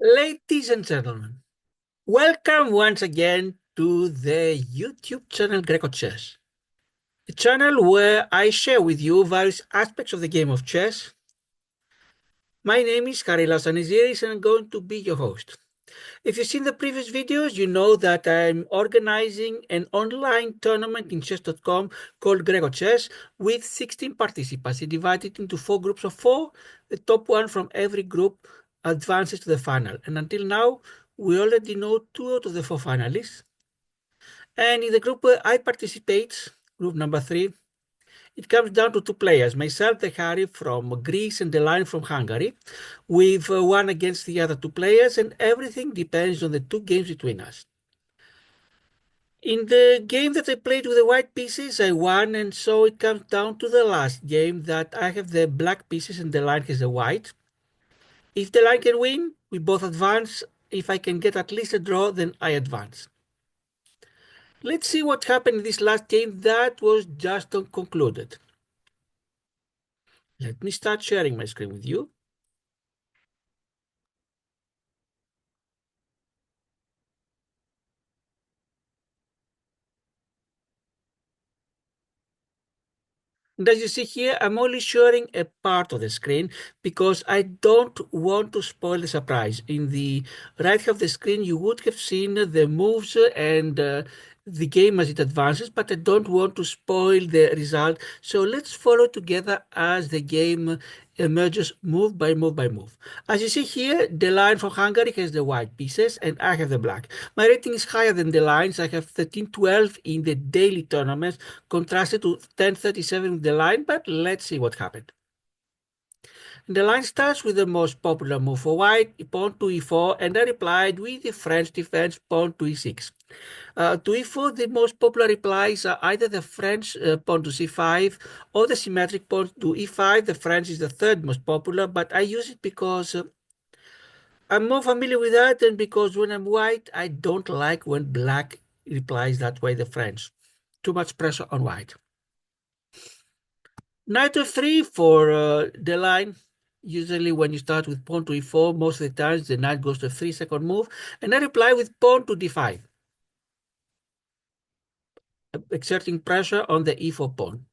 Ladies and gentlemen, welcome once again to the YouTube channel grecochess, a channel where I share with you various aspects of the game of chess. My name is Harry and I'm going to be your host. If you've seen the previous videos, you know that I'm organizing an online tournament in chess.com called grecochess with 16 participants, divided into 4 groups of 4. The top one from every group advances to the final. And until now, we already know 2 out of the 4 finalists. And in the group where I participate, group number 3, it comes down to 2 players, myself, theharry from Greece, and deleigne from Hungary. We've won against the other 2 players, and everything depends on the 2 games between us. In the game that I played with the white pieces, I won, and so it comes down to the last game that I have the black pieces and deleigne has the white. If deleigne can win, we both advance. If I can get at least a draw, then I advance. Let's see what happened in this last game that was just concluded. Let me start sharing my screen with you. And as you see here, I'm only showing a part of the screen because I don't want to spoil the surprise. In the right half of the screen, you would have seen the moves and the game as it advances, but I don't want to spoil the result. So let's follow together as the game emerges move by move by move. As you see here, deleigne from Hungary has the white pieces and I have the black. My rating is higher than deleign's. I have 13-12 in the daily tournaments, contrasted to 10-37 with deleigne, but let's see what happened. Deleigne starts with the most popular move for white, pawn to e4, and I replied with the French defense, pawn to e6. To e4, the most popular replies are either the French pawn to c5 or the symmetric pawn to e5. The French is the third most popular, but I use it because I'm more familiar with that, and because when I'm white, I don't like when black replies that way, the French. Too much pressure on white. Knight f3 for deleigne. Usually when you start with pawn to e4, most of the times the knight goes to a 3-second move, and I reply with pawn to d5, exerting pressure on the e4 pawn.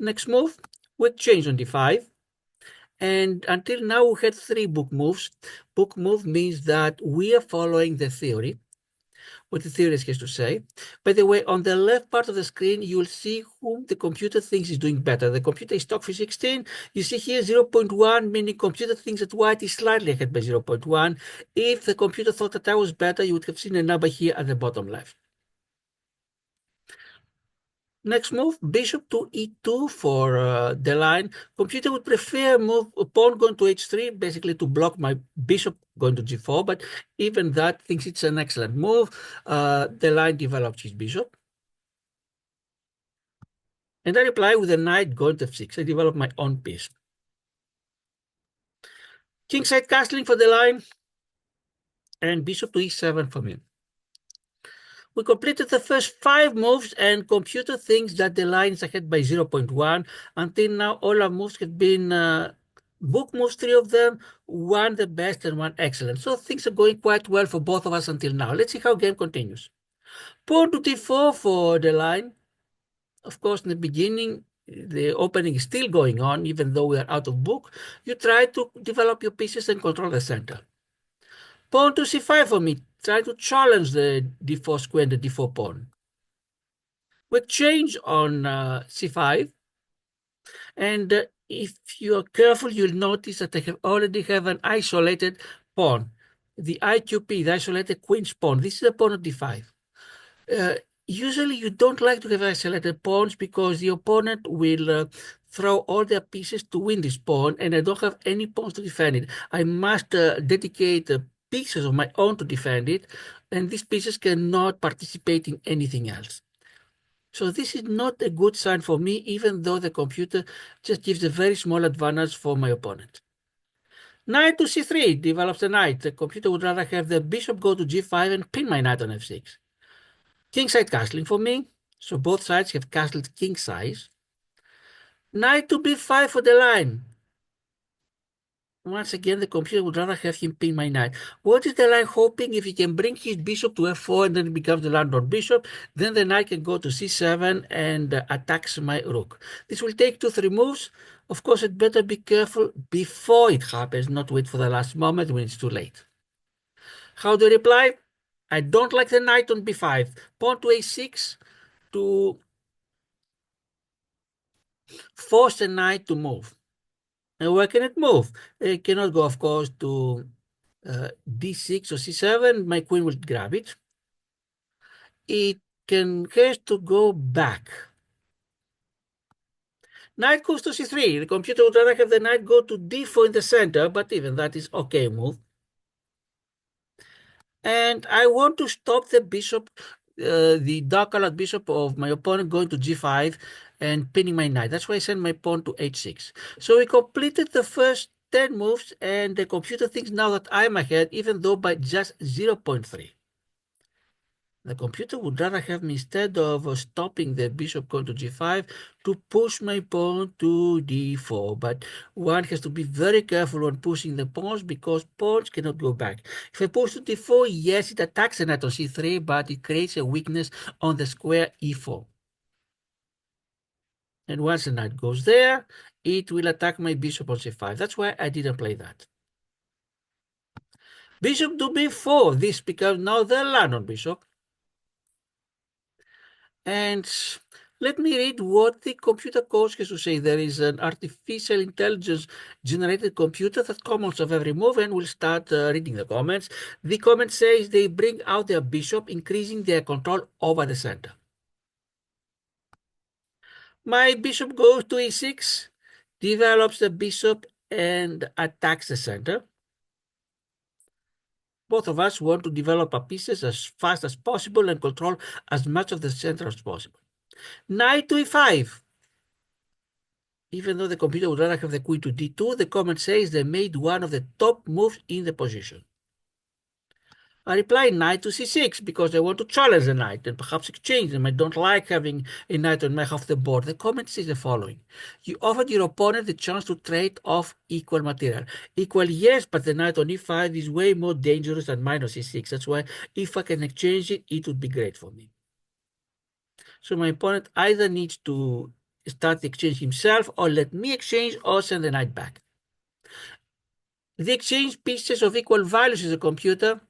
Next move, we change on d5, and until now we had 3 book moves. Book move means that we are following the theory, what the theorist has to say. By the way, on the left part of the screen, you'll see whom the computer thinks is doing better. The computer is stockfish 16. You see here 0.1, meaning computer thinks that white is slightly ahead by 0.1. If the computer thought that I was better, you would have seen a number here at the bottom left. Next move, bishop to e2 for deleigne. Computer would prefer move pawn going to h3, basically to block my bishop going to g4, but even that thinks it's an excellent move. Deleigne develops his bishop. And I reply with a knight going to f6. I develop my own piece. Kingside castling for deleigne, and bishop to e7 for me. We completed the first 5 moves, and computer thinks that deleigne is ahead by 0.1. Until now, all our moves have been book moves, 3 of them, 1 the best and 1 excellent. So things are going quite well for both of us until now. Let's see how game continues. Pawn to d4 for deleigne. Of course, in the beginning, the opening is still going on, even though we are out of book. You try to develop your pieces and control the center. Pawn to c5 for me. Try to challenge the d4 square and the d4 pawn. We exchange on c5. And if you are careful, you'll notice that I already have an isolated pawn. The IQP, the isolated queen's pawn. This is a pawn of d5. Usually you don't like to have isolated pawns because the opponent will throw all their pieces to win this pawn, and I don't have any pawns to defend it. I must dedicate pieces of my own to defend it, and these pieces cannot participate in anything else. So this is not a good sign for me, even though the computer just gives a very small advantage for my opponent. Knight to c3 develops a knight. The computer would rather have the bishop go to g5 and pin my knight on f6. Kingside castling for me. So both sides have castled king size. Knight to b5 for deleigne. Once again, the computer would rather have him pin my knight. What is the line hoping? If he can bring his bishop to f4 and then it becomes the landlord bishop, then the knight can go to c7 and attacks my rook. This will take 2-3 moves. Of course, it better be careful before it happens, not wait for the last moment when it's too late. How do I reply? I don't like the knight on b5. Pawn to a6 to force the knight to move. And where can it move? It cannot go, of course, to d6 or c7. My queen will grab it. It has to go back. Knight goes to c3. The computer would rather have the knight go to d4 in the center, but even that is okay move. And I want to stop the bishop, the dark-colored bishop of my opponent going to g5 and pinning my knight. That's why I sent my pawn to h6. So we completed the first 10 moves, and the computer thinks now that I'm ahead, even though by just 0.3. The computer would rather have me, instead of stopping the bishop going to g5, to push my pawn to d4. But one has to be very careful when pushing the pawns, because pawns cannot go back. If I push to d4, yes, it attacks the knight on c3, but it creates a weakness on the square e4. And once the knight goes there, it will attack my bishop on c5. That's why I didn't play that. Bishop to b4. This becomes now the landlord bishop. And let me read what the computer coach has to say. There is an artificial intelligence generated computer that comments of every move, and we'll start reading the comments. The comment says they bring out their bishop, increasing their control over the center. My bishop goes to e6, develops the bishop and attacks the center. Both of us want to develop our pieces as fast as possible and control as much of the center as possible. Knight to e5. Even though the computer would rather have the queen to d2, the comment says they made one of the top moves in the position. I reply knight to c6 because I want to challenge the knight and perhaps exchange them. I don't like having a knight on my half of the board. The comment says the following. You offered your opponent the chance to trade off equal material. Equal, yes, but the knight on e5 is way more dangerous than mine on c6. That's why if I can exchange it, it would be great for me. So my opponent either needs to start the exchange himself, or let me exchange, or send the knight back. The exchange pieces of equal values in the computer.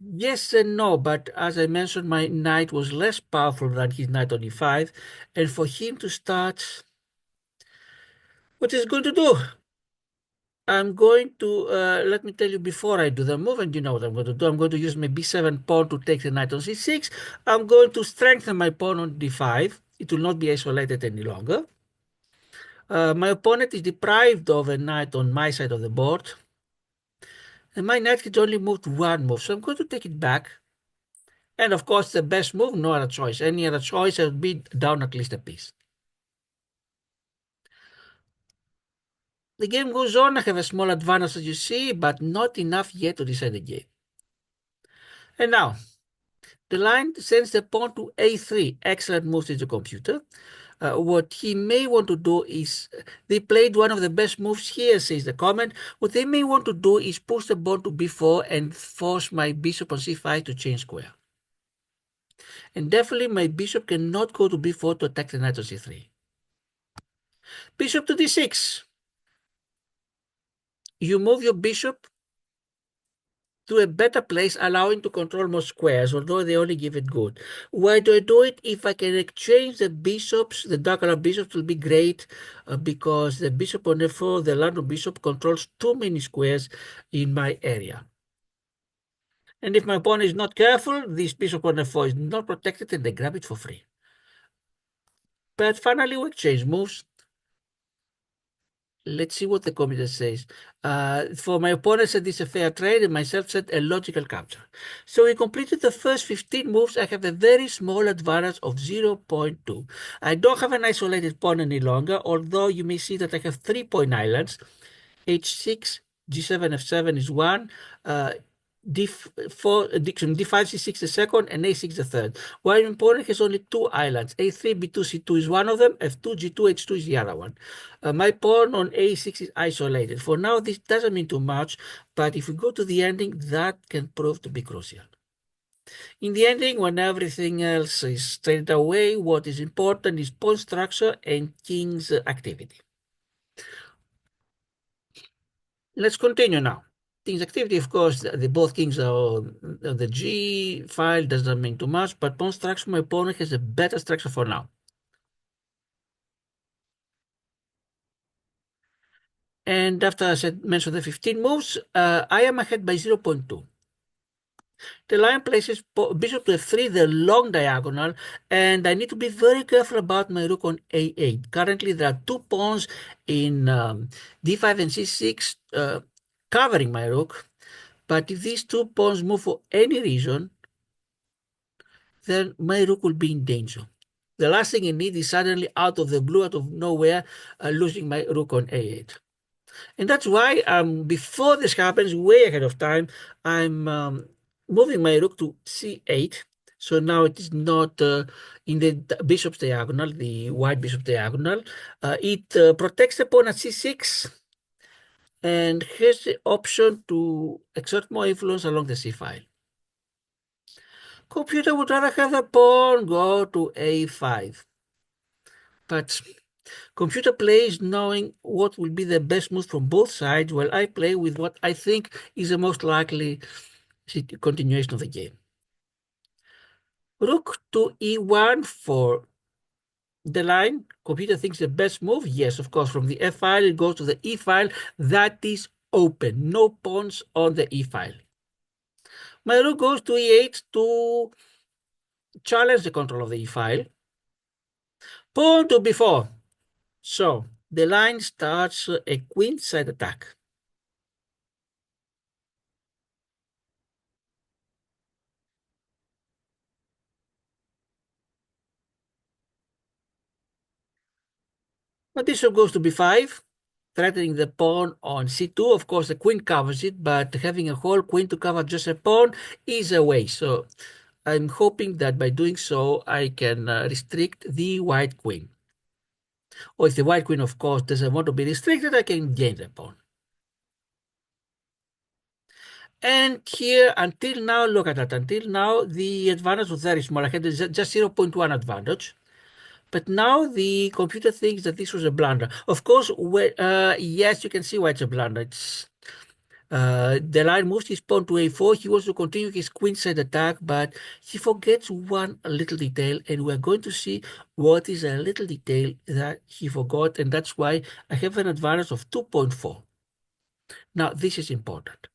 Yes and no, but as I mentioned, my knight was less powerful than his knight on e5, and for him to start, what is going to do? I'm going to, let me tell you before I do the move, and you know what I'm going to do. I'm going to use my b7 pawn to take the knight on c6. I'm going to strengthen my pawn on d5. It will not be isolated any longer. My opponent is deprived of a knight on my side of the board. And my knight can only move to one move, so I'm going to take it back. And of course, the best move, no other choice. Any other choice, I would be down at least a piece. The game goes on. I have a small advantage, as you see, but not enough yet to decide the game. And now, the line sends the pawn to a3. Excellent move to the computer. What he may want to do is, they played one of the best moves here, says the comment. What they may want to do is push the pawn to b4 and force my bishop on c5 to change square. And definitely my bishop cannot go to b4 to attack the knight on c3. Bishop to d6. You move your bishop to a better place, allowing to control more squares, although they only give it good. Why do I do it? If I can exchange the bishops, the dark colored bishops will be great, because the bishop on f4, the landlord bishop, controls too many squares in my area. And if my opponent is not careful, this bishop on f4 is not protected and they grab it for free. But finally we exchange moves. Let's see what the computer says. For my opponent said this is a fair trade, and myself said a logical capture. So we completed the first 15 moves. I have a very small advantage of 0.2. I don't have an isolated pawn any longer, although you may see that I have 3-point islands. h6, g7, f7 is one. D4, D5, C6 the second, and A6 the third. While my opponent has only two islands. A3, B2, C2 is one of them. F2, G2, H2 is the other one. My pawn on A6 is isolated. For now, this doesn't mean too much, but if we go to the ending, that can prove to be crucial. In the ending, when everything else is straight away, what is important is pawn structure and king's activity. Let's continue now. King's activity, of course, the both kings are on the G file, doesn't mean too much, but pawn structure, my opponent has a better structure for now. And after I mentioned the 15 moves, I am ahead by 0.2. The lion places bishop to f3, the long diagonal, and I need to be very careful about my rook on a8. Currently, there are two pawns in d5 and c6 covering my rook, but if these two pawns move for any reason, then my rook will be in danger. The last thing I need is suddenly out of the blue, out of nowhere, losing my rook on a8. And that's why before this happens, way ahead of time, I'm moving my rook to c8. So now it is not in the bishop's diagonal, the white bishop diagonal. It protects the pawn at c6 and has the option to exert more influence along the c file. Computer would rather have the pawn go to a5. But computer plays knowing what will be the best move from both sides, while I play with what I think is the most likely continuation of the game. Rook to e1 for the line. Computer thinks the best move. Yes, of course, from the f file it goes to the e file. That is open. No pawns on the e file. My rook goes to e8 to challenge the control of the e file. Pawn to b4. So the line starts a queenside attack. My bishop goes to b5, threatening the pawn on c2. Of course, the queen covers it, but having a whole queen to cover just a pawn is a waste. So I'm hoping that by doing so, I can restrict the white queen. Or if the white queen, of course, doesn't want to be restricted, I can gain the pawn. And here, until now, look at that. Until now, the advantage was very small. I had just 0.1 advantage. But now the computer thinks that this was a blunder. Of course, yes, you can see why it's a blunder. The line moves his pawn to a4. He wants to continue his queenside attack, but he forgets one little detail, and we're going to see what is a little detail that he forgot, and that's why I have an advantage of 2.4. Now, this is important.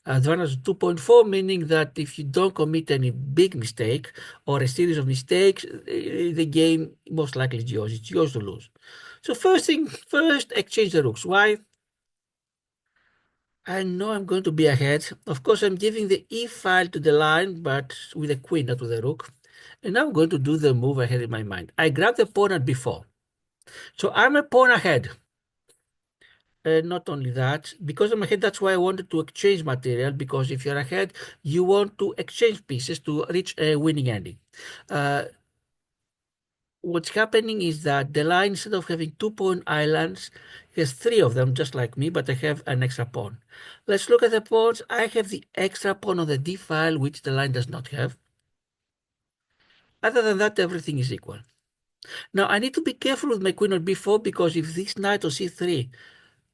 Advantage 2.4, meaning that if you don't commit any big mistake or a series of mistakes, the game most likely is yours. It's yours to lose. So first thing first, exchange the rooks. Why? I know I'm going to be ahead. Of course, I'm giving the e file to the line, but with a queen, not with a rook. And now I'm going to do the move I had in my mind. I grabbed the pawn at b4. So I'm a pawn ahead. Not only that, because I'm ahead, that's why I wanted to exchange material, because if you're ahead, you want to exchange pieces to reach a winning ending. What's happening is that the line, instead of having two pawn islands, has three of them, just like me, but I have an extra pawn. Let's look at the pawns. I have the extra pawn on the d file, which the line does not have. Other than that, everything is equal. Now, I need to be careful with my queen on b4, because if this knight on c3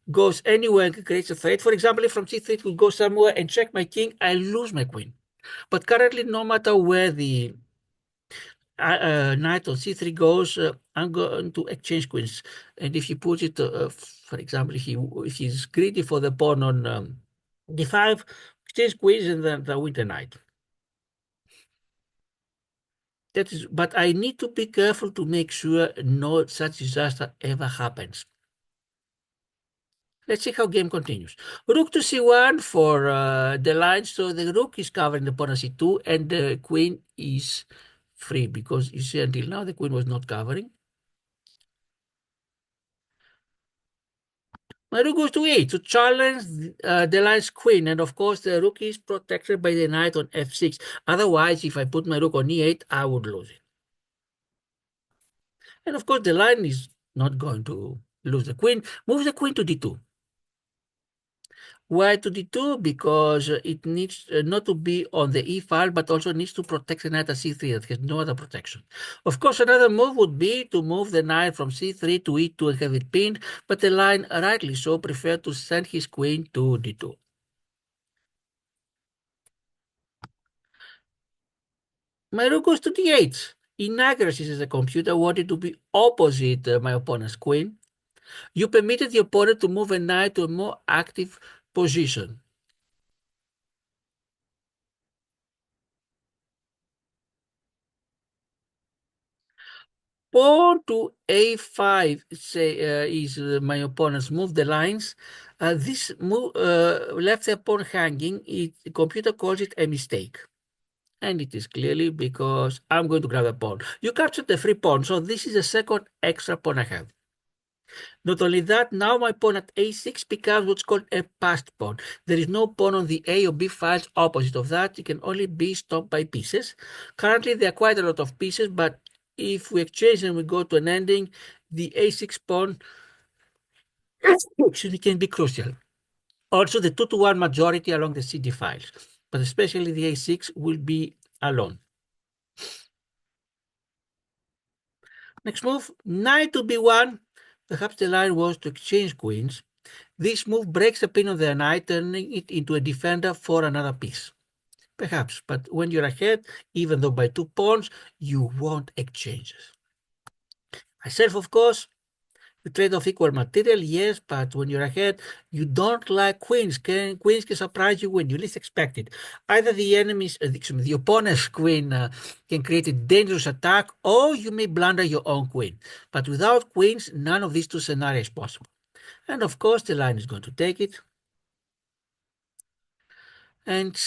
goes anywhere and creates a threat, for example, if from c3 it will go somewhere and check my king, I lose my queen. But currently, no matter where the knight on c3 goes, I'm going to exchange queens. And if he puts it, for example, if he's greedy for the pawn on d5, exchange queens and then the win the knight. That is, but I need to be careful to make sure no such disaster ever happens. Let's see how game continues. Rook to c1 for the line. So the rook is covering the pawn on c2 and the queen is free, because you see until now the queen was not covering. My rook goes to e8 to challenge the line's queen, and of course the rook is protected by the knight on f6. Otherwise, if I put my rook on e8, I would lose it. And of course the line is not going to lose the queen. Move the queen to d2. Why to d2? Because it needs not to be on the e file, but also needs to protect the knight at c3 that has no other protection. Of course, another move would be to move the knight from c3 to e2 and have it pinned, but the line, rightly so, preferred to send his queen to d2. My rook goes to d8. Inaccuracies as a computer wanted to be opposite my opponent's queen. You permitted the opponent to move a knight to a more active position. Pawn to a5 is my opponent's move the lines. This move left the pawn hanging. The computer calls it a mistake. And it is clearly because I'm going to grab a pawn. You captured the free pawn, so this is the second extra pawn I have. Not only that, now my pawn at a6 becomes what's called a passed pawn. There is no pawn on the a or b files opposite of that. It can only be stopped by pieces. Currently, there are quite a lot of pieces, but if we exchange and we go to an ending, the a6 pawn excuse me, can be crucial. Also, the 2-to-1 majority along the CD files, but especially the a6 will be alone. Next move, knight to b1. Perhaps the line was to exchange queens. This move breaks the pin of the knight, turning it into a defender for another piece. Perhaps, but when you're ahead, even though by 2 pawns, you want exchanges. Myself, of course, the trade of equal material, yes, but when you're ahead, you don't like queens. Queens can surprise you when you least expect it. Either the opponent's queen can create a dangerous attack, or you may blunder your own queen. But without queens, none of these two scenarios is possible. And of course, the line is going to take it. And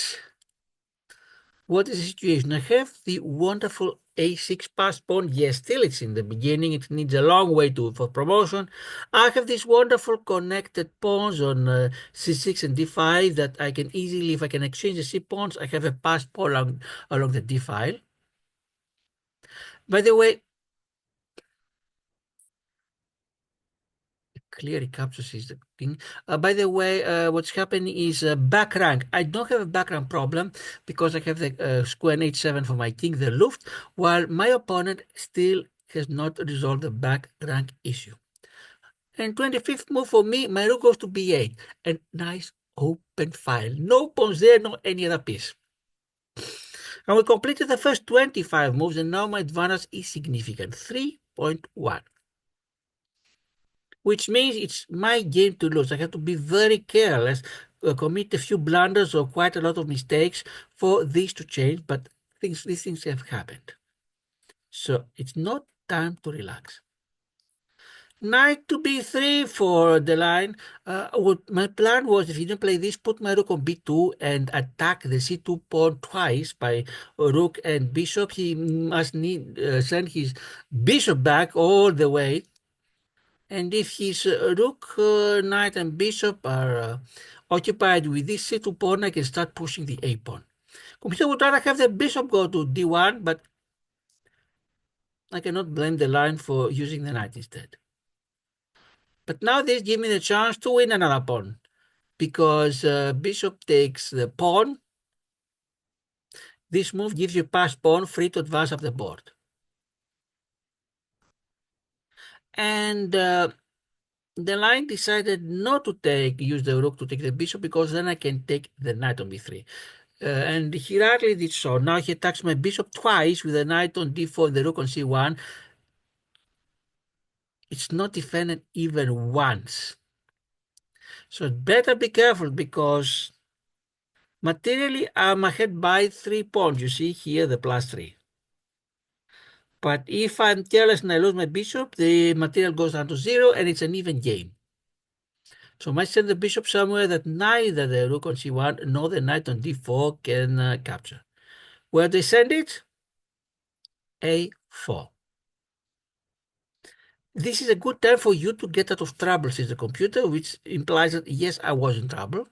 what is the situation? I have the wonderful a6 passed pawn. Yes, still it's in the beginning. It needs a long way for promotion. I have these wonderful connected pawns on c6 and d5 that I can easily, if I can exchange the c pawns, I have a passed pawn along the d file. By the way, clearly captures is the thing. By the way, what's happening is back rank. I don't have a back rank problem because I have the square h7 for my king, the Luft, while my opponent still has not resolved the back rank issue. And 25th move for me, my rook goes to b8. A nice open file. No pawns there, no any other piece. And we completed the first 25 moves, and now my advantage is significant, 3.1. Which means it's my game to lose. I have to be very careless, commit a few blunders or quite a lot of mistakes for this to change, but these things have happened. So it's not time to relax. Knight to b3 for the line. What my plan was, if he didn't play this, put my rook on b2 and attack the c2 pawn twice by rook and bishop. He must need send his bishop back all the way. And if his rook, knight, and bishop are occupied with this c2 pawn, I can start pushing the a pawn. Computer would rather have the bishop go to d1, but I cannot blame the line for using the knight instead. But now this gives me the chance to win another pawn, because bishop takes the pawn. This move gives you passed pawn free to advance up the board. And the line decided not to use the rook to take the bishop, because then I can take the knight on b3. And he rightly did so. Now he attacks my bishop twice with the knight on d4 and the rook on c1. It's not defended even once. So better be careful, because materially I'm ahead by 3 pawns. You see here the +3. But if I'm careless and I lose my bishop, the material goes down to 0 and it's an even game. So I might send the bishop somewhere that neither the rook on c1 nor the knight on d4 can capture. Where they send it? a4. This is a good time for you to get out of trouble, says the computer, which implies that yes, I was in trouble.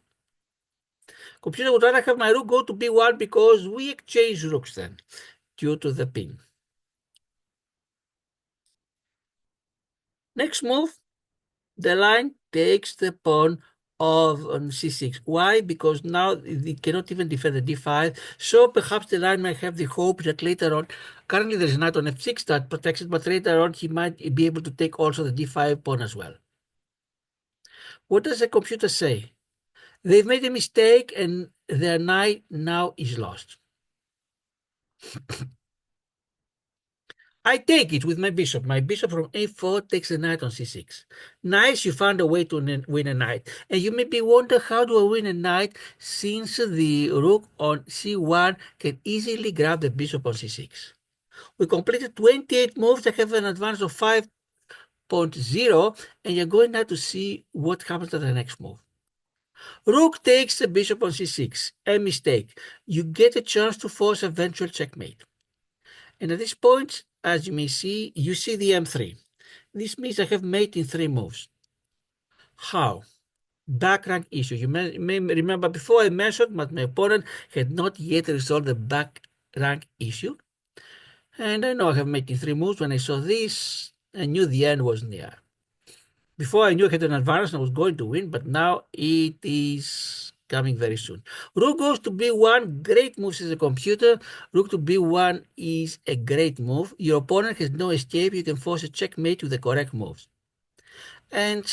Computer would rather have my rook go to b1 because we exchange rooks then, due to the pin. Next move, the line takes the pawn of c6. Why? Because now it cannot even defend the d5, so perhaps the line might have the hope that later on, currently there's a knight on f6 that protects it, but later on he might be able to take also the d5 pawn as well. What does the computer say? They've made a mistake and their knight now is lost. I take it with my bishop. My bishop from a4 takes the knight on c6. Nice, you found a way to win a knight. And you maybe wonder, how do I win a knight since the rook on c1 can easily grab the bishop on c6? We completed 28 moves that have an advance of 5.0, and you're going now to see what happens at the next move. Rook takes the bishop on c6. A mistake. You get a chance to force eventual checkmate. And at this point, as you may see, you see the m3. This means I have mate in 3 moves. How? Back rank issue. You may remember before I mentioned that my opponent had not yet resolved the back rank issue. And I know I have mate in 3 moves. When I saw this, I knew the end was near. Before I knew I had an advantage and I was going to win, but now it is coming very soon. Rook goes to b1, great move, says the computer. Rook to b1 is a great move. Your opponent has no escape. You can force a checkmate with the correct moves. And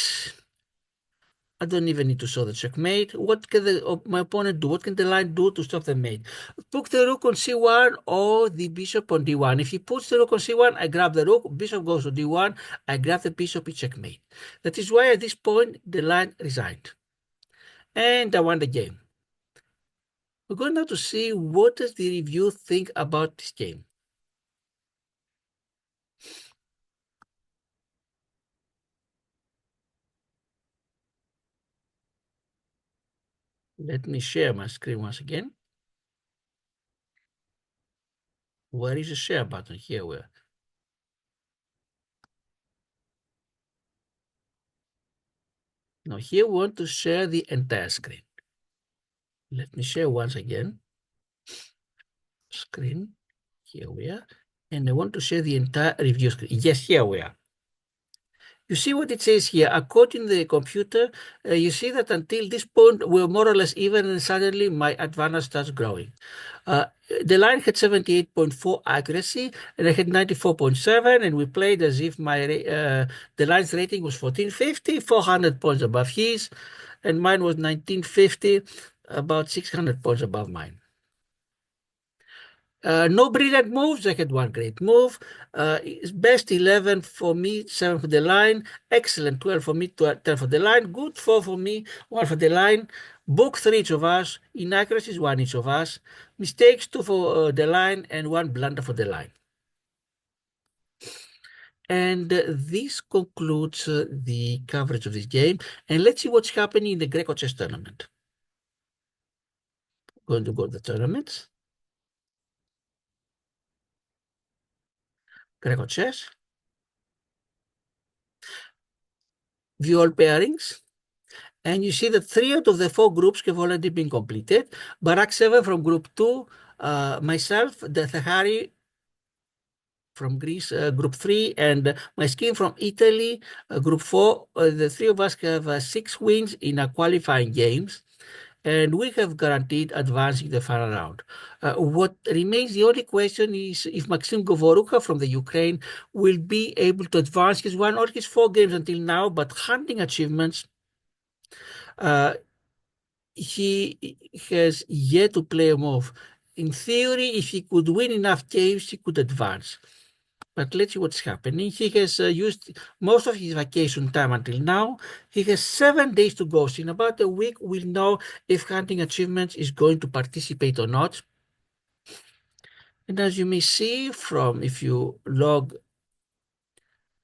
I don't even need to show the checkmate. What can my opponent do? What can the line do to stop the mate? Put the rook on c1 or the bishop on d1. If he puts the rook on c1, I grab the rook. Bishop goes to d1. I grab the bishop, it's checkmate. That is why at this point the line resigned. And I won the game. We're going now to see what does the review think about this game. Let me share my screen once again. Where is the share button? Here we are. Now here we want to share the entire screen. Let me share once again. Screen. Here we are. And I want to share the entire review screen. Yes, here we are. You see what it says here. According to the computer, you see that until this point, we're more or less even, and suddenly my advantage starts growing. The line had 78.4 accuracy, and I had 94.7, and we played as if the line's rating was 1450, 400 points above his, and mine was 1950, about 600 points above mine. No brilliant moves. I had one great move. Best 11 for me, 7 for the line. Excellent 12 for me, 10 for the line. Good 4 for me, 1 for the line. Book 3 each of us. Inaccuracies 1 each of us. Mistakes 2 for the line and 1 blunder for the line. And this concludes the coverage of this game. And let's see what's happening in the grecochess tournament. Going to go to the tournaments. Grecochess. View all pairings. And you see that 3 out of the 4 groups have already been completed. Barak 7 from group 2, myself, the theharry from Greece, group 3, and my skin from Italy, group 4. The 3 of us have 6 wins in our qualifying games, and we have guaranteed advancing the final round. What remains, the only question is if Maxim Govorukha from the Ukraine will be able to advance. He's won all his 4 games until now, but hunting achievements, he has yet to play a move. In theory, if he could win enough games, he could advance. But let's see what's happening. He has used most of his vacation time until now. He has 7 days to go. So in about a week, we'll know if Hunting Achievements is going to participate or not. And as you may see from, if you look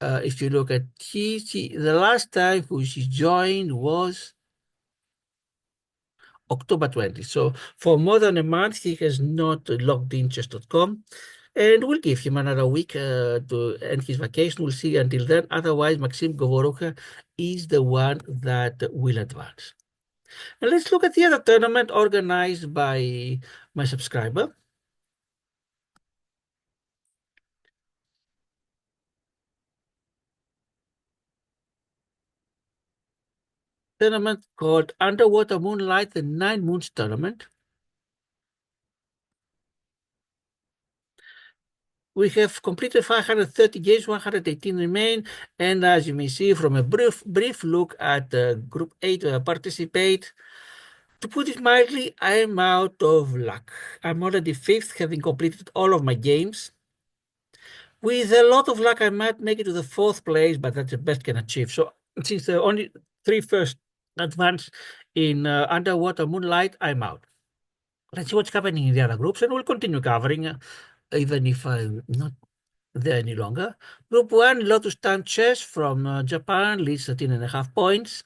at the last time he joined was October 20. So for more than a month, he has not logged in chess.com. And we'll give him another week to end his vacation. We'll see until then. Otherwise, Maxim Govorukha is the one that will advance. And let's look at the other tournament organized by my subscriber. Tournament called Underwater Moonlight, the Nine Moons Tournament. We have completed 530 games, 118 remain, and as you may see from a brief look at Group 8 participate, to put it mildly, I am out of luck. I'm already fifth, having completed all of my games. With a lot of luck, I might make it to the fourth place, but that's the best can achieve. So since the only three first advance in Underwater Moonlight, I'm out. Let's see what's happening in the other groups, and we'll continue covering, even if I'm not there any longer. Group 1, Lotus Time Chess from Japan, leads 13.5 points.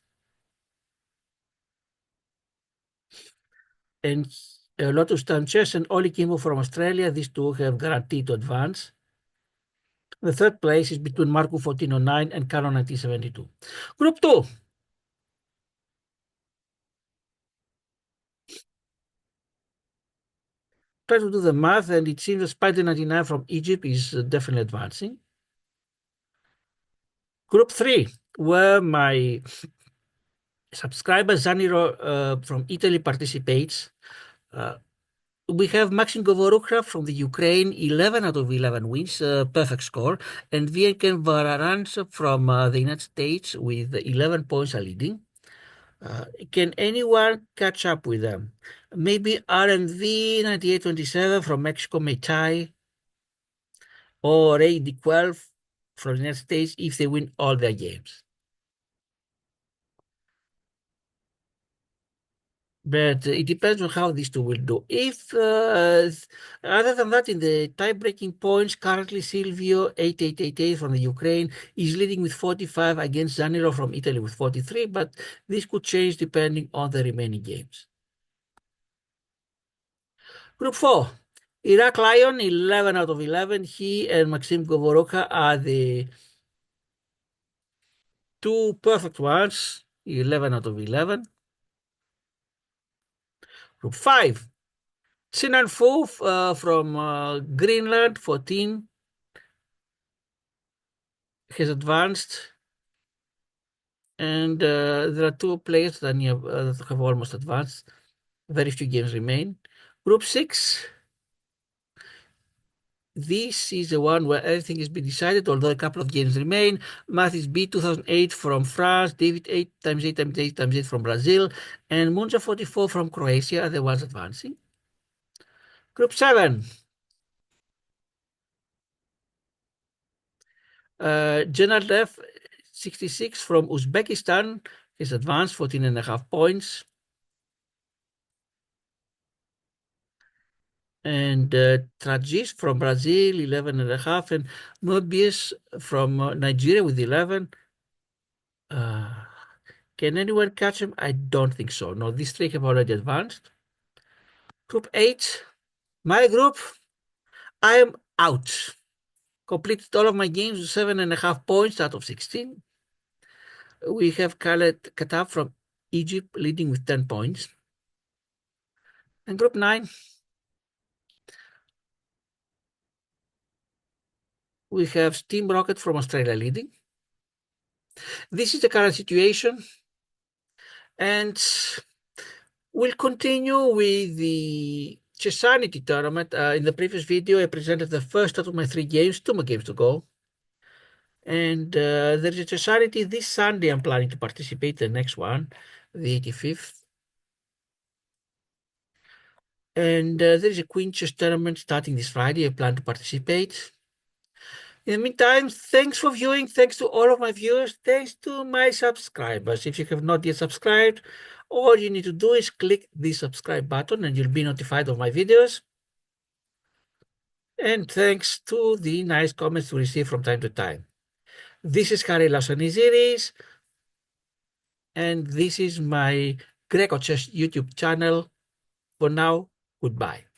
And Lotus Time Chess and Oli Kimbo from Australia, these two have guaranteed to advance. The third place is between Marco 1409 and Canon 1972. Group 2. Try to do the math, and it seems that Spider 99 from Egypt is definitely advancing. Group 3, where my subscriber Zaniro from Italy participates. We have Maxim Govorukha from the Ukraine, 11 out of 11 wins, perfect score, and Vienken Vararans from the United States with 11 points are leading. Can anyone catch up with them? Maybe RMV 9827 from Mexico may tie, or AD12 from the United States if they win all their games. But it depends on how these two will do. If other than that, in the tie-breaking points, currently Silvio 8888 from the Ukraine is leading with 45 against Zaniro from Italy with 43, but this could change depending on the remaining games. Group 4, Iraq Lion, 11 out of 11. He and Maxim Govorokha are the two perfect ones, 11 out of 11. Group 5, Sinan Foof from Greenland, 14, has advanced. And there are two players that have almost advanced. Very few games remain. Group 6, this is the one where everything has been decided, although a couple of games remain. Mathis B 2008 from France, David 8 times 8 times 8 times 8 from Brazil, and Munja 44 from Croatia are the ones advancing. Group 7, General 66 from Uzbekistan is advanced 14.5 points. And Tragis from Brazil, 11.5, and Mobius from Nigeria with 11. Can anyone catch him? I don't think so. No, these three have already advanced. Group 8, my group, I am out. Completed all of my games with 7.5 points out of 16. We have Khaled Katab from Egypt leading with 10 points. And group 9, we have Steam Rocket from Australia leading. This is the current situation. And we'll continue with the Chessanity tournament. In the previous video, I presented the first out of my 3 games, 2 more games to go. And there's a Chessanity this Sunday. I'm planning to participate in the next one, the 85th. And there's a Queen Chess tournament starting this Friday. I plan to participate. In the meantime, thanks for viewing. Thanks to all of my viewers. Thanks to my subscribers. If you have not yet subscribed, all you need to do is click the subscribe button and you'll be notified of my videos. And thanks to the nice comments we receive from time to time. This is Harry Lasoniziris, and this is my grecochess YouTube channel. For now, goodbye.